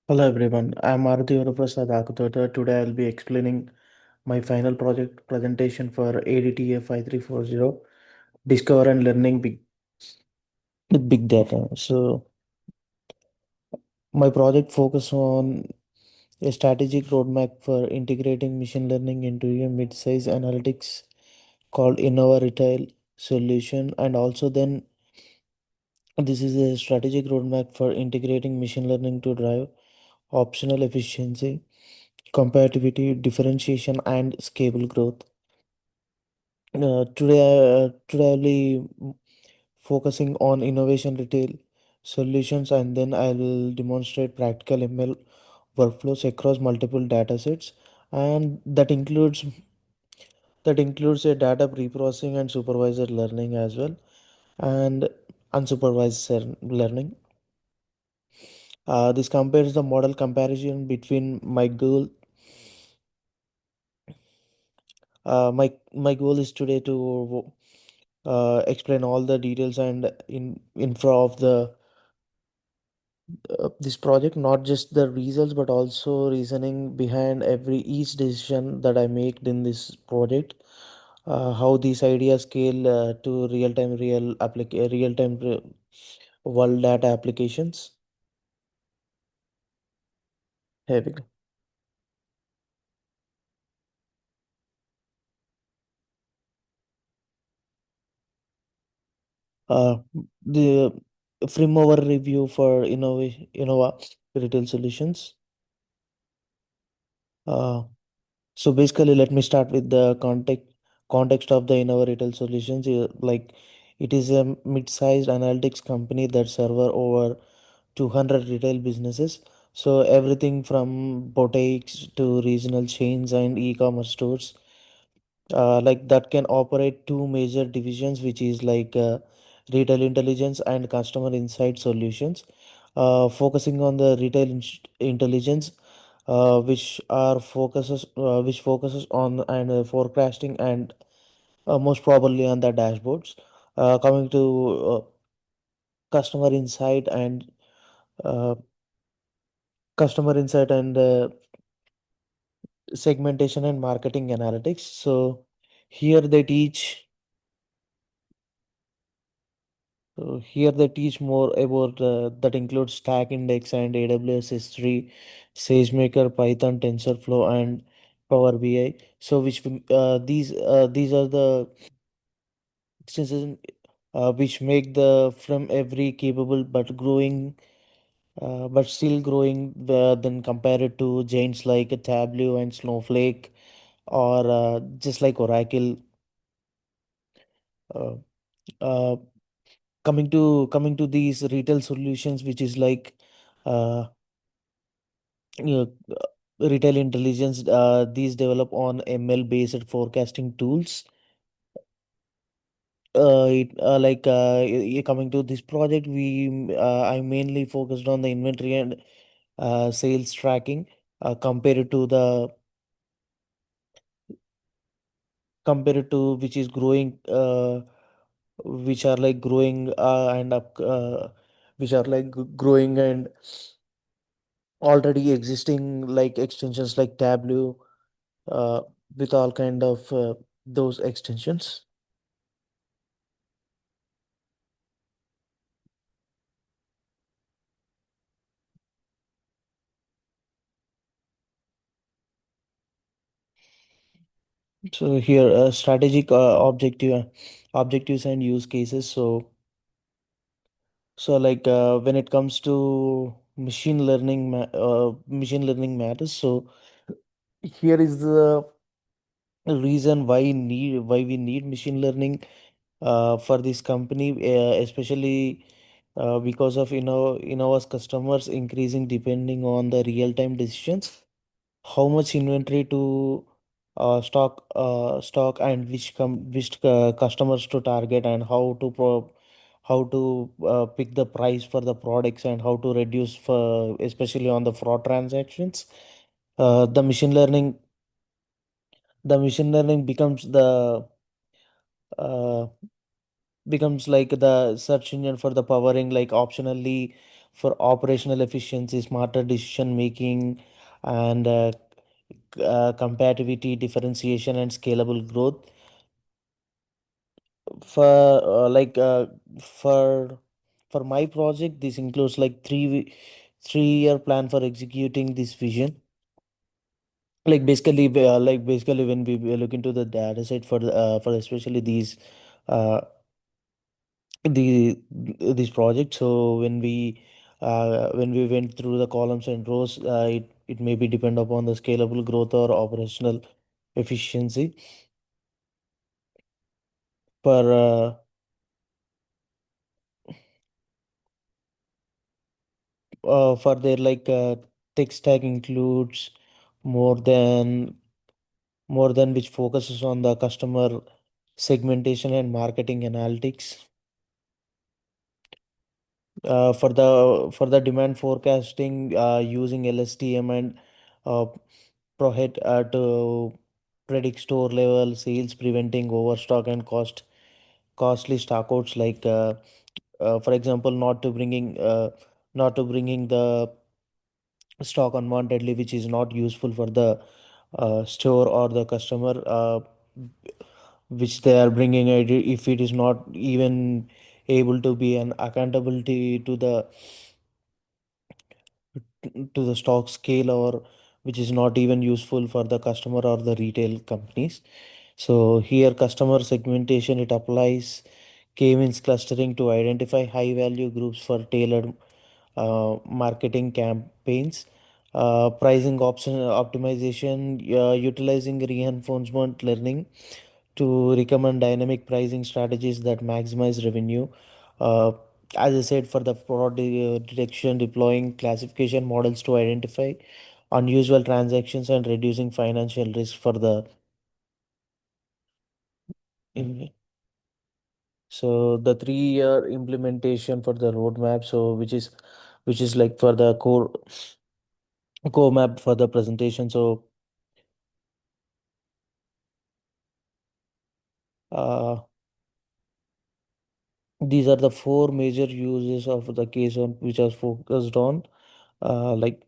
Hello everyone, I'm Maruti Prasad Akutota. Today I'll be explaining my final project presentation for ADTA 5340 Discover and Learning with Big Data. So my project focus on a strategic roadmap for integrating machine learning into a mid-size analytics called Innova Retail Solution, and also then this is a strategic roadmap for integrating machine learning to drive optional efficiency, competitivity, differentiation, and scalable growth. Today I'll be focusing on innovation retail solutions, and then I will demonstrate practical ML workflows across multiple data sets, and that includes a data pre-processing and supervised learning as well, and unsupervised learning. This compares the model comparison between my goal is today to explain all the details and infra of the this project, not just the results but also reasoning behind every each decision that I make in this project. How these ideas scale to real time world data applications. Here we go. Uh, the frame over review for Innova retail solutions. Uh, So basically, let me start with the context of the Innova Retail Solutions. Like, it is a mid-sized analytics company that serve over 200 retail businesses. So everything from boutiques to regional chains and e-commerce stores, like that can operate two major divisions, which is like retail intelligence and customer insight solutions. Focusing on the intelligence, which focuses on and forecasting and most probably on the dashboards. Coming to customer insight and uh, customer insight and segmentation and marketing analytics. So here they teach here they teach more about that includes Stack Index and AWS S3, SageMaker, Python, TensorFlow, and Power BI. So these are the extensions which make the from every capable but still growing then compared to giants like Tableau and Snowflake, or just like Oracle. Uh, uh, coming to these retail solutions, which is like uh, you know, retail intelligence. These develop on ML based forecasting tools. Coming to this project, I mainly focused on the inventory and sales tracking, compared to the compared to which is growing, which are like growing and up which are like growing and already existing like extensions like Tableau, uh, with all kind of those extensions. So here, strategic objectives and use cases. So like when it comes to machine learning matters. So here is the reason why we need machine learning for this company, especially because of Innova's customers increasing depending on the real time decisions, how much inventory to stock, and which customers to target, and how to pick the price for the products, and how to reduce for especially on the fraud transactions. uh, the machine learning the machine learning uh, becomes like the search engine for the powering, like optionally for operational efficiency, smarter decision making, and compatibility, differentiation, and scalable growth. For for my project, this includes like 3-year plan for executing this vision. Basically when we look into the data set for especially uh the this project. So when we went through the columns and rows, it may be depend upon the scalable growth or operational efficiency per for their tech stack includes more than which focuses on the customer segmentation and marketing analytics. For the demand forecasting, using LSTM and uh, ProHead to predict store level sales, preventing overstock and costly stockouts. For example, not to bringing the stock unwantedly, which is not useful for the store or the customer, which they are bringing it, if it is not even able to be an accountability to the stock scale, or which is not even useful for the customer or the retail companies. So here customer segmentation, it applies k-means clustering to identify high value groups for tailored marketing campaigns. Pricing option optimization, utilizing reinforcement learning to recommend dynamic pricing strategies that maximize revenue. Uh, as I said, for the fraud detection, deploying classification models to identify unusual transactions and reducing financial risk for the. Mhm. So the 3-year implementation for the roadmap, so which is like for the core map for the presentation. So uh, these are the four major uses of the case on which are focused on. Like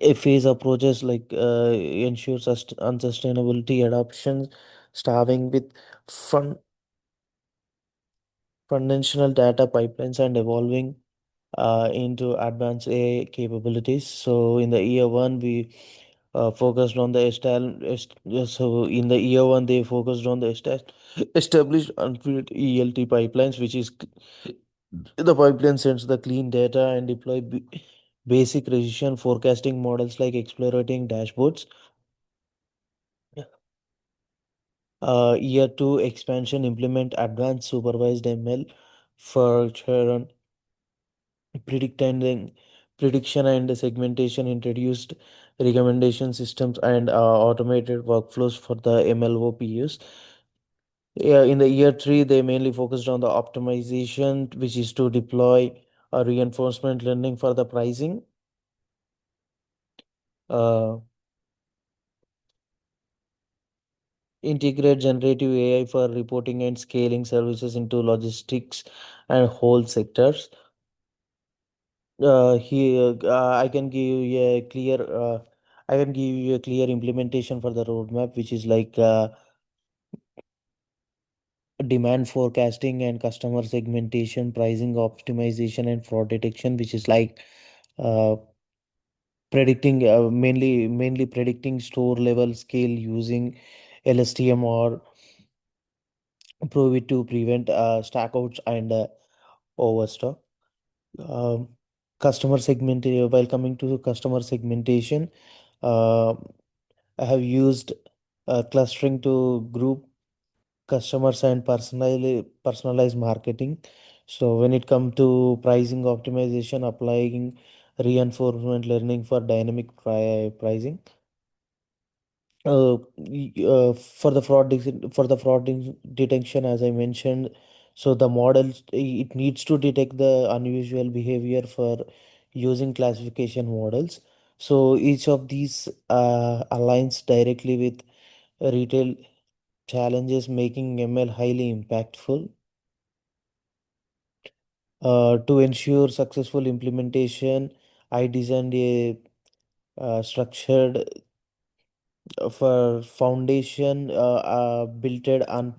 a phase approaches ensure unsustainability adoption, starting with fun foundational data pipelines and evolving into advanced AI capabilities. So in the year one, we focused on the so in the year one they focused on the established unfilled ELT pipelines, which is the pipeline sends the clean data and deploy basic precision forecasting models like explorating dashboards. Year two expansion, implement advanced supervised ML for churn predicting prediction and segmentation, introduced recommendation systems and automated workflows for the MLOPUs. Yeah, in the year three, they mainly focused on the optimization, which is to deploy a reinforcement learning for the pricing. Uh, Integrate generative AI for reporting and scaling services into logistics and whole sectors. Here, I can give you a clear implementation for the roadmap, which is demand forecasting and customer segmentation, pricing optimization, and fraud detection, which is uh, predicting mainly predicting store level scale using LSTM or Prove it to prevent stackouts and overstock. Um, Customer segmentation. While coming to customer segmentation, uh, I have used clustering to group customers and personalized marketing. So when it comes to pricing optimization, applying reinforcement learning for dynamic pricing. For the detection, as I mentioned, so the model, it needs to detect the unusual behavior for using classification models. So each of these aligns directly with retail challenges, making ML highly impactful. To ensure successful implementation, I designed a structured for foundation built on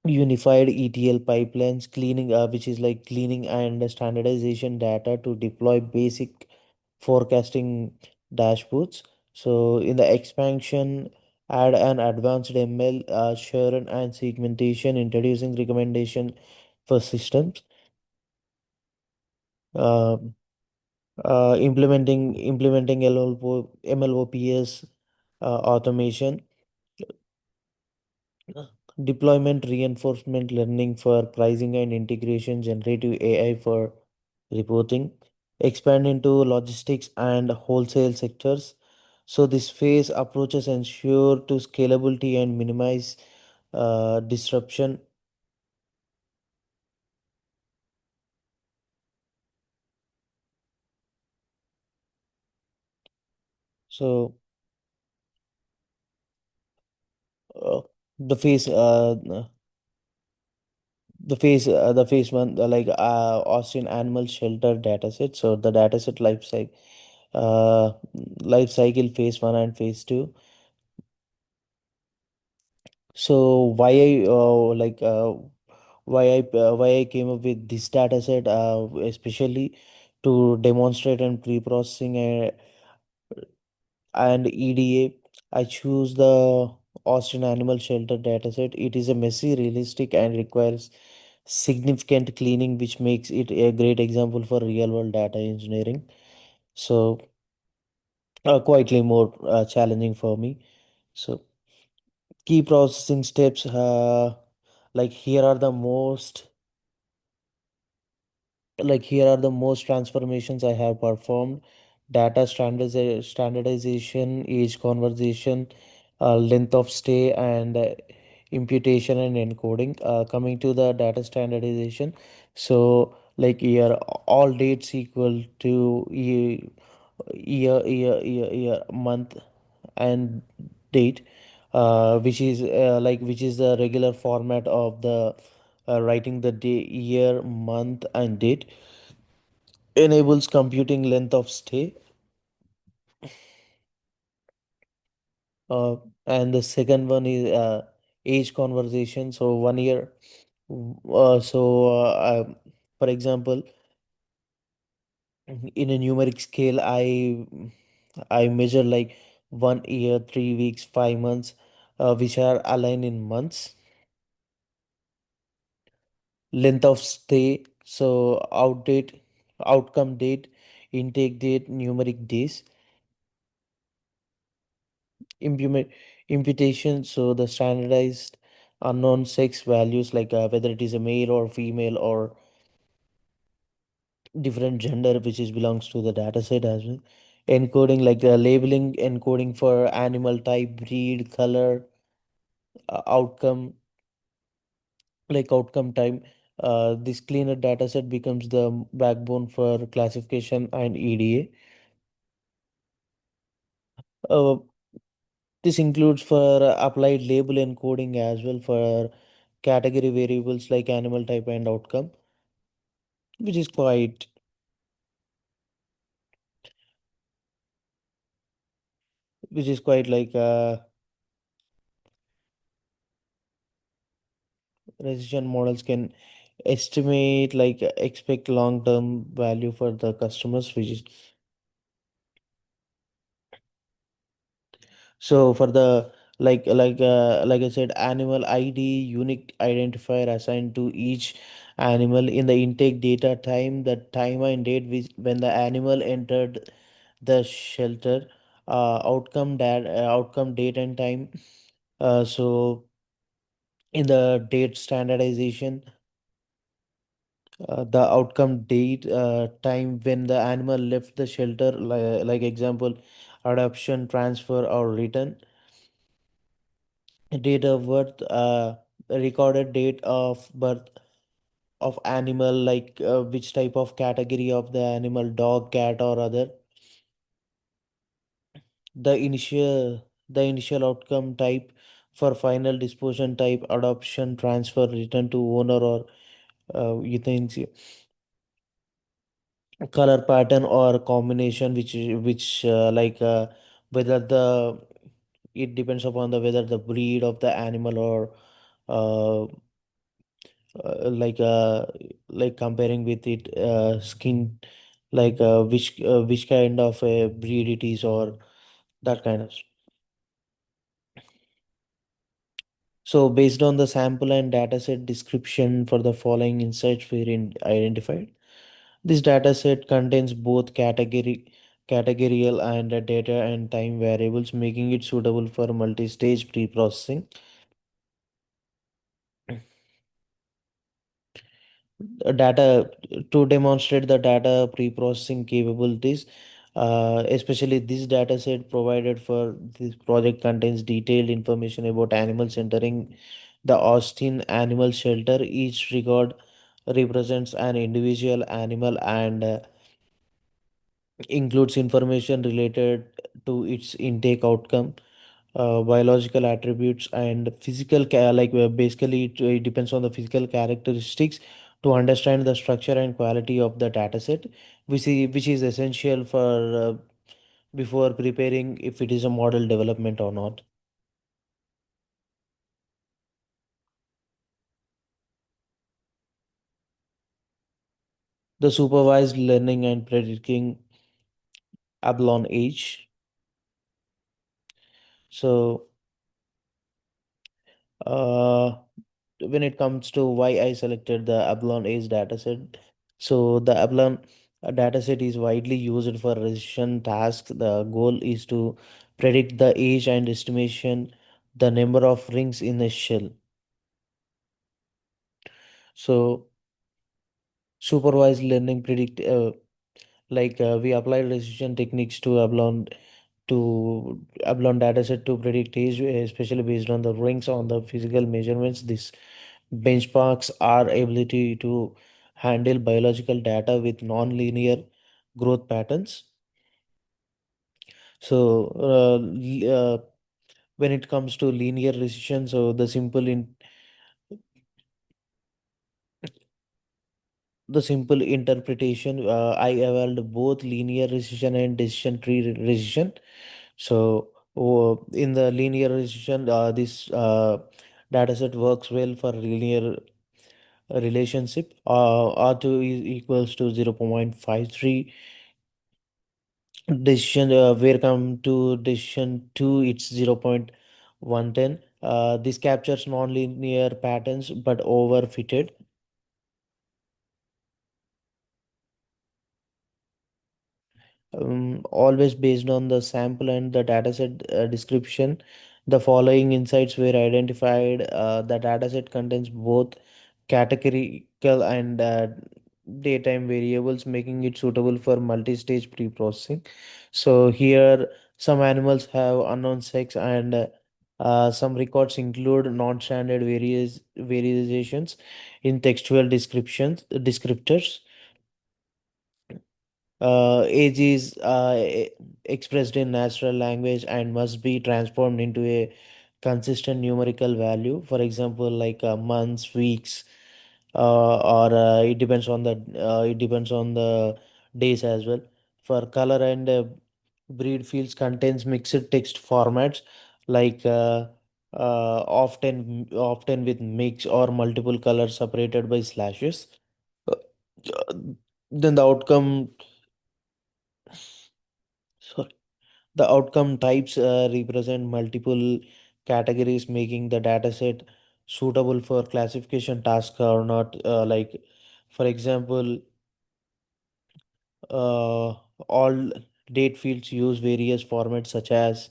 unified ETL pipelines, cleaning, which is like cleaning and standardization data to deploy basic forecasting dashboards. So in the expansion, add an advanced ML, sharing and segmentation, introducing recommendation for systems, uh, implementing MLOps automation, deployment reinforcement learning for pricing and integration, generative AI for reporting, expand into logistics and wholesale sectors. So this phase approaches ensure to scalability and minimize disruption. So uh, the phase the phase one, Austrian animal shelter dataset. So the dataset uh, life cycle phase one and phase two. So why I came up with this data set, especially to demonstrate and pre-processing and EDA, I choose the Austin Animal Shelter dataset. It is a messy, realistic, and requires significant cleaning, which makes it a great example for real-world data engineering. So, quietly more challenging for me. So, key processing steps, here are the most here are the most transformations I have performed: data standardization, age conversation, length of stay, and imputation and encoding. Coming to the data standardization, so here all dates equal to year, month, and date, which is the regular format of the writing the day, year, month, and date, enables computing length of stay. uh, and the second one is age conversation. So 1 year. For example, in a numeric scale, I measure like 1 year, 3 weeks, 5 months, which are aligned in months. Length of stay, so outcome date, intake date, numeric days. Implement Imputation, so the standardized unknown sex values, whether it is a male or female or different gender, which is belongs to the data set as well. Encoding, labeling, encoding for animal type, breed, color, outcome, outcome time. This cleaner data set becomes the backbone for classification and EDA. This includes for applied label encoding as well for category variables like animal type and outcome, which is quite decision models can estimate, expect long term value for the customers, which is so for the like I said, animal ID, unique identifier assigned to each animal in the intake data time, the time and date when the animal entered the shelter, outcome date and time. So in the date standardization, the outcome date, time when the animal left the shelter, like example, adoption, transfer, or return. Date of birth, recorded date of birth of animal, which type of category of the animal, dog, cat, or other. The initial outcome type for final disposition type, adoption, transfer, return to owner, or you think color pattern or combination which whether the it depends upon the whether the breed of the animal or uh, uh, like uh, like comparing with it skin which kind of a breed it is or that kind of. So based on the sample and dataset description for the following insights were identified. This dataset contains both categorical and data and time variables, making it suitable for multi-stage pre-processing. Data to demonstrate the data pre-processing capabilities. Especially this data set provided for this project contains detailed information about animals entering the Austin Animal Shelter. Each record represents an individual animal and includes information related to its intake outcome, biological attributes, and basically it depends on the physical characteristics to understand the structure and quality of the dataset, which is essential for before preparing if it is a model development or not. The supervised learning and predicting Avalon age. So uh, when it comes to why I selected the Avalon Age dataset. So the Avalon dataset is widely used for precision tasks. The goal is to predict the age and estimation the number of rings in a shell. So supervised learning predict we applied decision techniques to Avalon dataset to predict age, especially based on the rings on the physical measurements. This benchmarks our ability to handle biological data with non-linear growth patterns. So, when it comes to linear regression, so the simple interpretation, I evaluated both linear regression and decision tree regression. So, in the linear regression, this data set works well for linear relationship. R2 is equals to 0.53. Decision where come to decision 2, it's 0.110. This captures non-linear patterns but overfitted. Always based on the sample and the dataset description. The following insights were identified. The dataset contains both categorical and daytime variables, making it suitable for multi-stage pre-processing. So here, some animals have unknown sex, and some records include non-standard variations in textual descriptions descriptors. Age is expressed in natural language and must be transformed into a consistent numerical value. For example, like months, weeks, or it depends on the days as well. For color and breed fields contains mixed text formats like often with mix or multiple colors separated by slashes. Uh, then the outcome. Sorry. The outcome types represent multiple categories, making the dataset suitable for classification tasks or not. For example, all date fields use various formats such as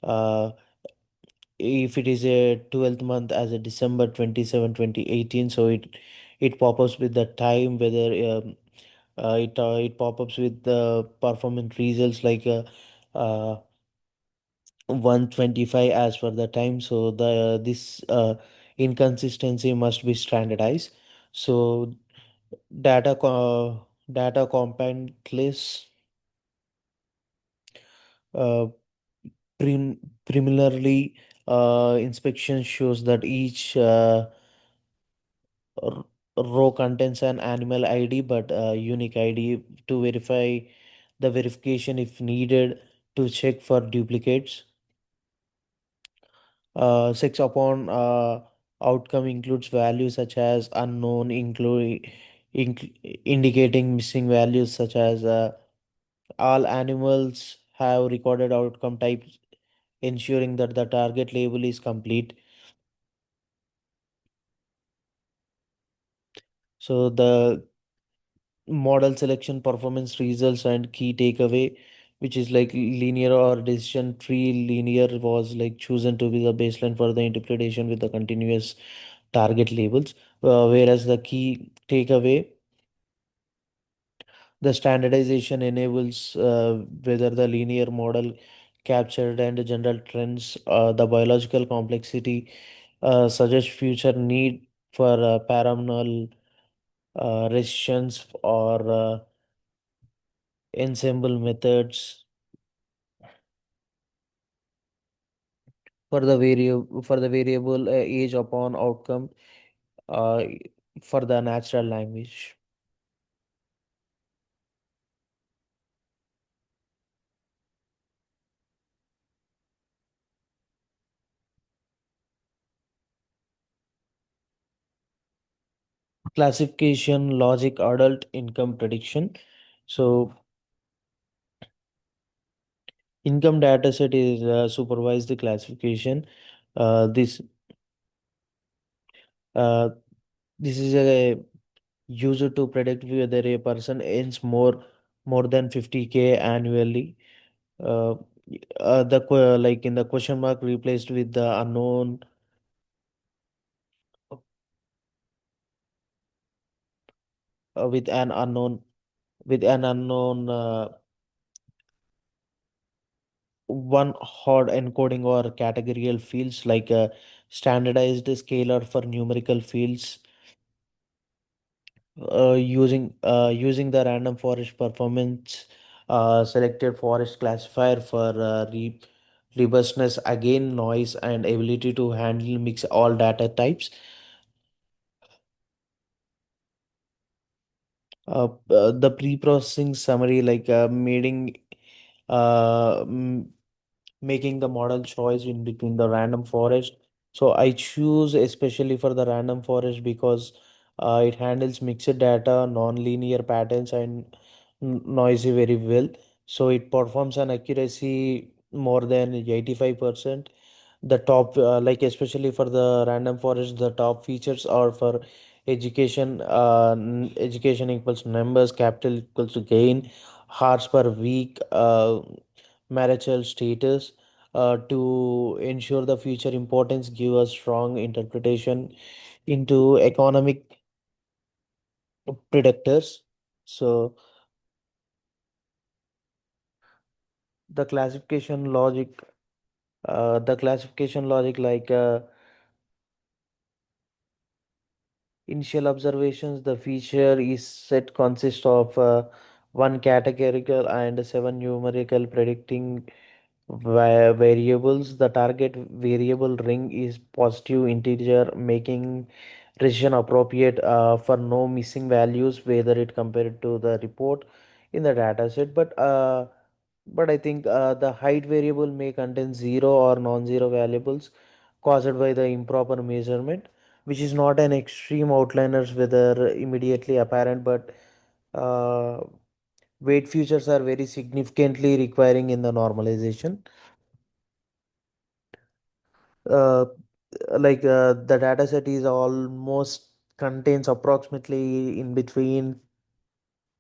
uh, if it is a 12th month as a December 27, 2018, so it pop-ups with the time whether it pop-ups with the performance results like uh, 125 as per the time. So the this inconsistency must be standardized. So data compactless uh, preliminary inspection shows that each row contains an animal ID but a unique ID to verify the verification if needed to check for duplicates. Six upon outcome includes values such as unknown, indicating missing values such as all animals have recorded outcome types, ensuring that the target label is complete. So the model selection, performance results, and key takeaway, which is like linear or decision tree. Linear was like chosen to be the baseline for the interpretation with the continuous target labels, whereas the key takeaway, the standardization enables whether the linear model captured and general trends, the biological complexity, suggests future need for paranormal resistance or ensemble methods for the variable age upon outcome uh, for the natural language. Classification logic adult income prediction. So income dataset is supervised classification. Uh, this uh, this is a user to predict whether a person earns more than 50K annually. Uh, like in the question mark replaced with the unknown, with an unknown, with an unknown one hot encoding or categorical fields like a standardized scalar for numerical fields, using the random forest performance selected forest classifier for robustness, again noise and ability to handle mix all data types. The pre-processing summary like uh, m- making the model choice in between the random forest. So I choose especially for the random forest because it handles mixed data, non-linear patterns, and noisy very well. So it performs an accuracy more than 85%. The top, like especially for the random forest, the top features are for education. Education equals numbers, capital equals to gain, hours per week, marital status, to ensure the future importance, give a strong interpretation into economic predictors. So the classification logic, like initial observations, the feature is set consists of one categorical and seven numerical predicting variables. The target variable ring is positive integer, making precision appropriate for no missing values, whether it compared to the report in the data set. But I think the height variable may contain zero or non-zero variables caused by the improper measurement, which is not an extreme outliners whether immediately apparent, but uh, weight features are very significantly requiring in the normalization. uh, the data set is almost contains approximately in between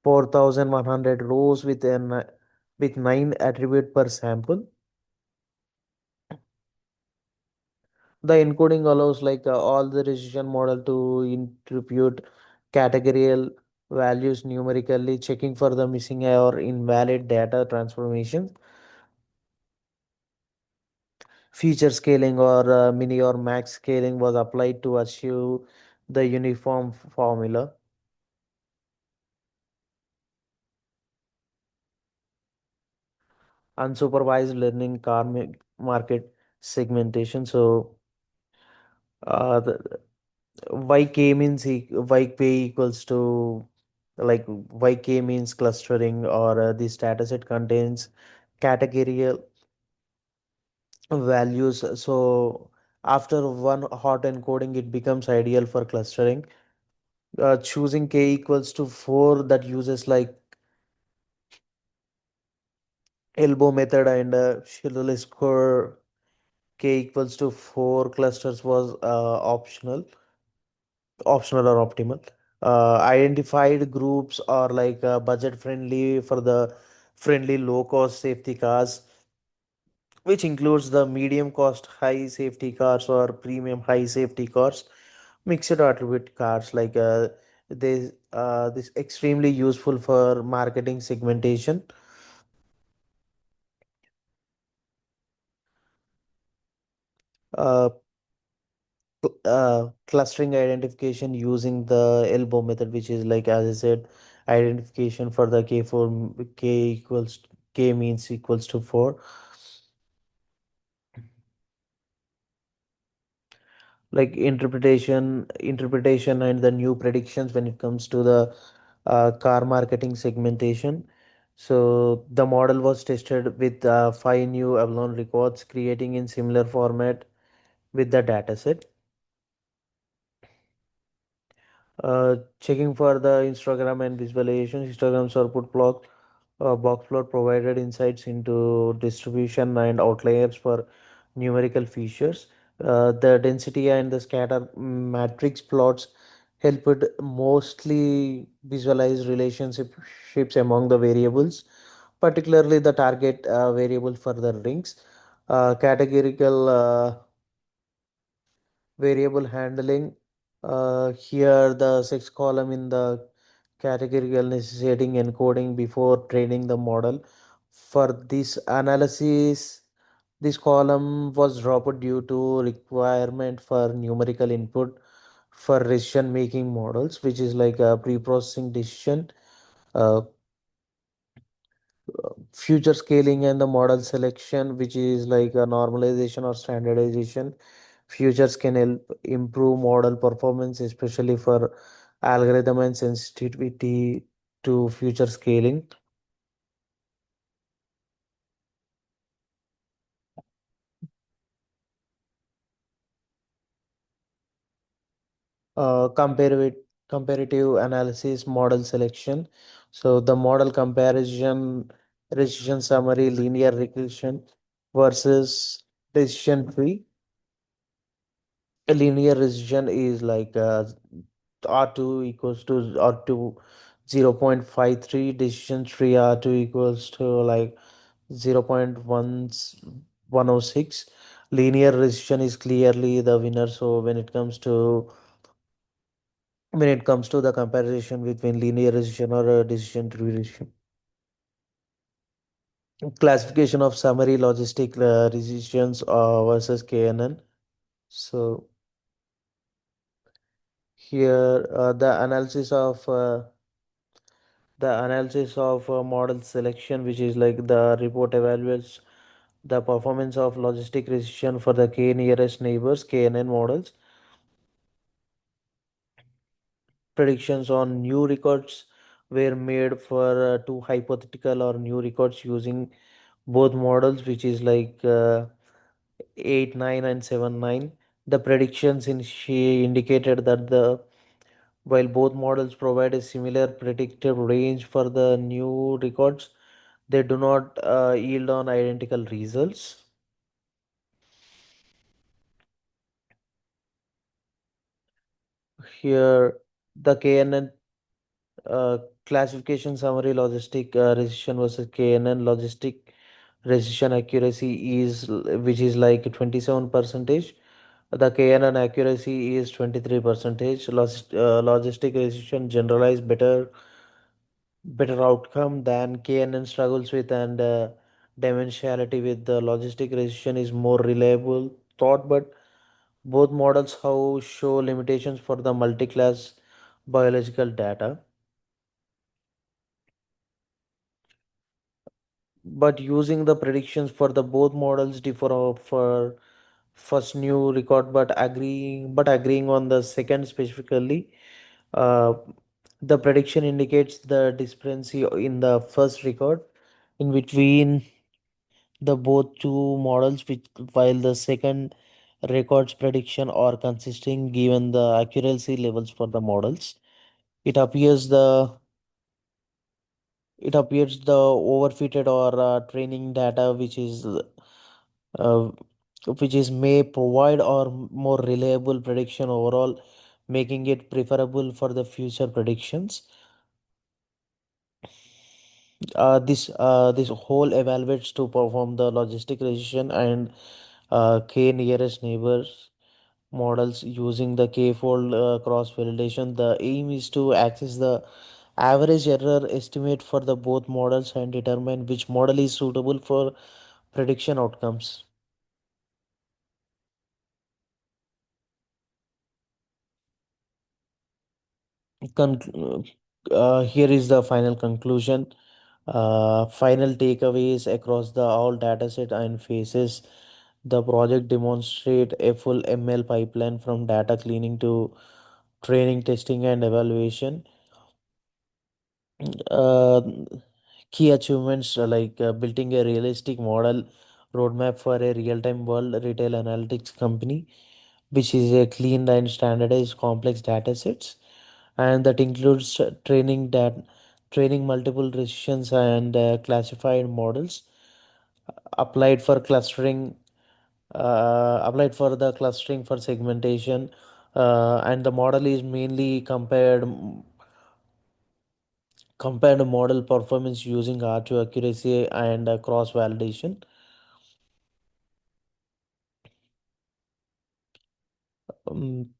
4100 rows with 9 attribute per sample. The encoding allows all the decision model to interpret categorical values numerically, checking for the missing or invalid data transformations. Feature scaling or mini or max scaling was applied to achieve the uniform formula. Unsupervised learning market segmentation. So yk equals to, like, yk means clustering, or this dataset contains categorical values. So after one hot encoding, it becomes ideal for clustering. Choosing k equals to 4 that uses like elbow method and Shirley score k equals to 4 clusters was optional or optimal. Identified groups are like budget friendly for the friendly low cost safety cars, which includes the medium cost high safety cars or premium high safety cars, mixed attribute cars. Like this extremely useful for marketing segmentation. Uh, Clustering identification using the elbow method, which is like, as I said, identification for the k4, k equals k means equals to 4. Like interpretation and the new predictions when it comes to the car marketing segmentation. So the model was tested with 5 new Avalon records, creating in similar format with the dataset. Checking for the histogram and visualization. Histograms output block box plot provided insights into distribution and outliers for numerical features. The density and the scatter matrix plots helped mostly visualize relationships among the variables, particularly the target variable for the rings. Categorical variable handling. Here, the sixth column in the categorical necessitating encoding before training the model. For this analysis, this column was dropped due to requirement for numerical input for decision making models, which is like a pre-processing decision. Uh, Future scaling and the model selection, which is like a normalization or standardization. Futures can help improve model performance, especially for algorithm and sensitivity to future scaling. Comparative analysis, model selection. So the model comparison, decision summary, linear regression versus decision tree. A linear regression is like R2 equals to R2 0.53, decision tree R2 equals to like 0.106. Linear regression is clearly the winner. So when it comes to the comparison between linear regression or decision tree regression. Classification of summary logistic regressions versus KNN. So here the analysis of model selection, which is like the report evaluates the performance of logistic regression for the k nearest neighbors KNN models. Predictions on new records were made for two hypothetical or new records using both models, which is like 8 9 and 7 9. The predictions in she indicated that the while both models provide a similar predictive range for the new records, they do not yield on identical results. Here, the KNN uh, classification summary logistic regression versus KNN logistic regression accuracy is which is like 27 percentage. The KNN accuracy is 23 percentage. Logistic regression generalize better outcome than KNN struggles with, and dimensionality with the logistic regression is more reliable thought, but both models how show limitations for the multi-class biological data. But using the predictions for the both models differ for first new record, but agreeing on the second specifically. Uh, the prediction indicates the discrepancy in the first record in between the both two models, which while the second records prediction are consistent given the accuracy levels for the models. It appears the it appears the overfitted or training data uh, which is may provide or more reliable prediction overall, making it preferable for the future predictions. This whole evaluates to perform the logistic regression and k nearest neighbors models using the k-fold cross validation. The aim is to access the average error estimate for the both models and determine which model is suitable for prediction outcomes. Here is the final conclusion. Final takeaways across the all dataset and phases. The project demonstrate a full ML pipeline from data cleaning to training, testing, and evaluation. Uh, Key achievements like building a realistic model roadmap for a real-time world retail analytics company, which is a clean and standardized complex data sets, and that includes training multiple decisions and classified models applied for the clustering for segmentation, and the model is mainly compared model performance using R2 accuracy and cross validation. Um,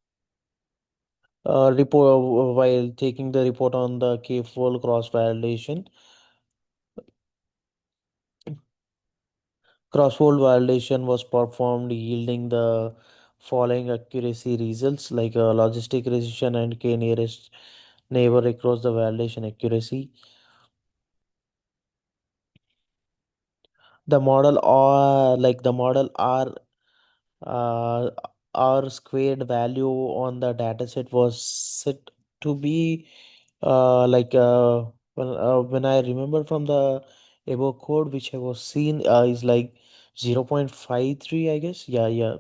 report while taking the report on the K-fold cross validation. Cross-fold validation was performed, yielding the following accuracy results like logistic precision and K nearest neighbor across the validation accuracy. The model uh, R squared value on the dataset was set to be when I remember from the above code which I was seen is like 0.53, I guess. Yeah,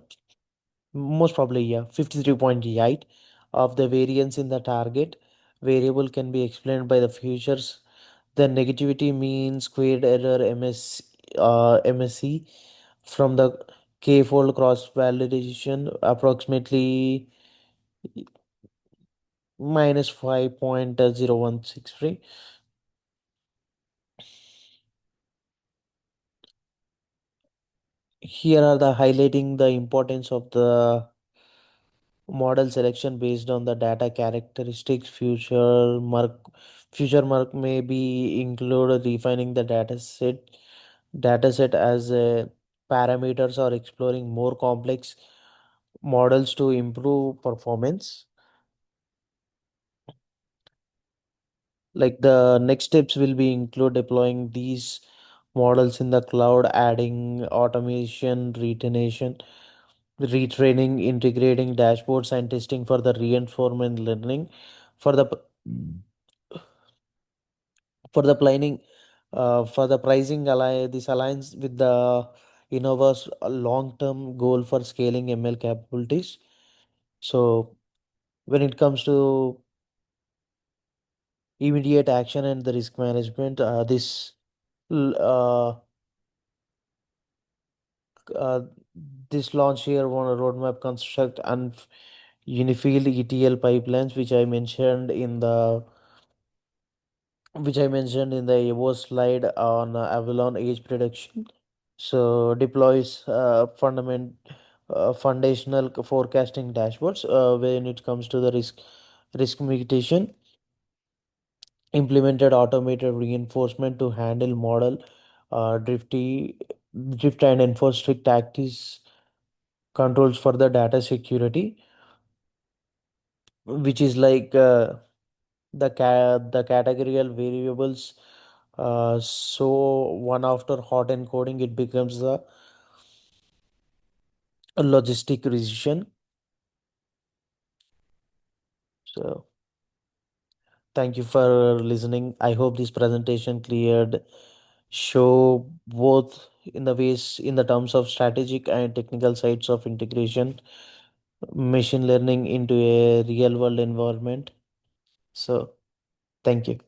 most probably, yeah, 53.8 of the variance in the target variable can be explained by the features. The negativity mean squared error MSC from the k-fold cross validation approximately minus 5.0163. Here are the highlighting the importance of the model selection based on the data characteristics. Future mark may be include refining the dataset as parameters or exploring more complex models to improve performance. Like the next steps will be include deploying these models in the cloud, adding automation, retraining, integrating dashboards, and testing for the reinforcement learning. For the for the planning, for the pricing, this aligns with the Innova's long-term goal for scaling ML capabilities. So when it comes to immediate action and the risk management, l- uh, uh, this launch here on a roadmap construct and unified ETL pipelines, which I mentioned in the above slide on Avalon age prediction. So deploys foundational forecasting dashboards when it comes to the risk mitigation. Implemented automated reinforcement to handle model drifty drift and enforce strict tactics controls for the data security, which is like the categorical variables. So one after hot encoding, it becomes the a logistic precision. So thank you for listening. I hope this presentation cleared show both in the ways in the terms of strategic and technical sides of integration machine learning into a real world environment. So thank you.